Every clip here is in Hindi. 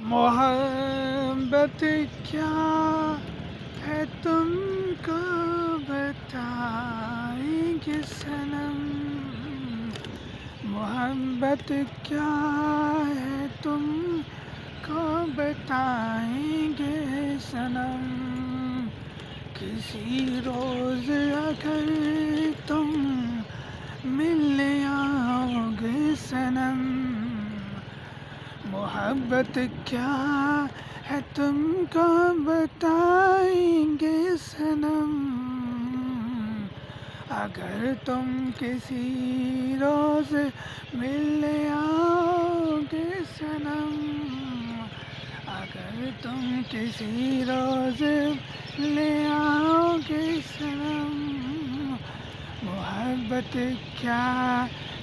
मोहब्बत क्या है तुमको बताएंगे सनम। मोहब्बत क्या है तुमको बताएंगे सनम। किसी रोज अगर तुम मिलने आओगे सनम। मोहब्बत क्या है तुमको बताएंगे सनम। अगर तुम किसी रोज मिलने आओगे सनम। अगर तुम किसी रोज मिलने आओगे सनम। मोहब्बत क्या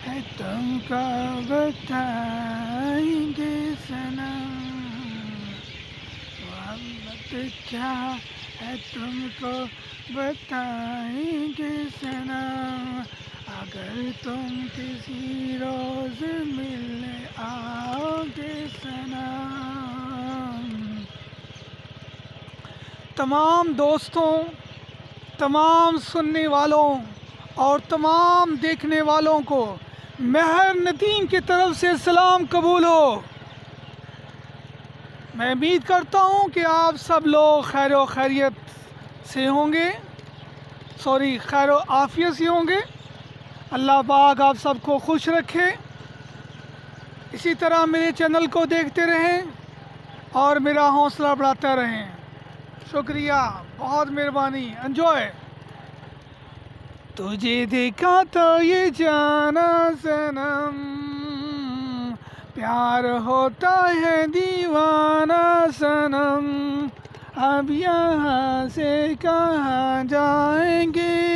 है तुमको बताएंगे सनम। मोहब्बत क्या है तुमको बताएंगे सनम। अगर तुम किसी रोज मिलने आओगे सनम। तमाम दोस्तों, तमाम सुनने वालों और तमाम देखने वालों को महर नदीम की तरफ से सलाम कबूल हो। मैं उम्मीद करता हूँ कि आप सब लोग खैर व खैरियत से होंगे, खैर व आफियत से होंगे। अल्लाह पाक आप सबको खुश रखे। इसी तरह मेरे चैनल को देखते रहें और मेरा हौसला बढ़ाते रहें। शुक्रिया, बहुत मेहरबानी। एंजॉय। तुझे देखा तो ये जाना सनम, प्यार होता है दीवाना सनम। अब यहाँ से कहाँ जाएंगे।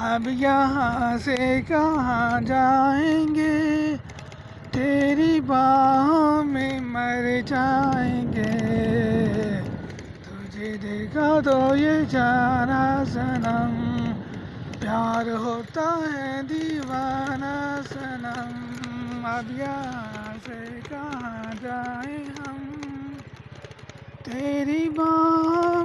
अब यहाँ से कहाँ जाएंगे। तेरी बाहों में मर जाएंगे। तुझे देखा तो ये जाना सनम, प्यार होता है दीवाना सनम। अब यहाँ से कहाँ जाए हम। तेरी बाहों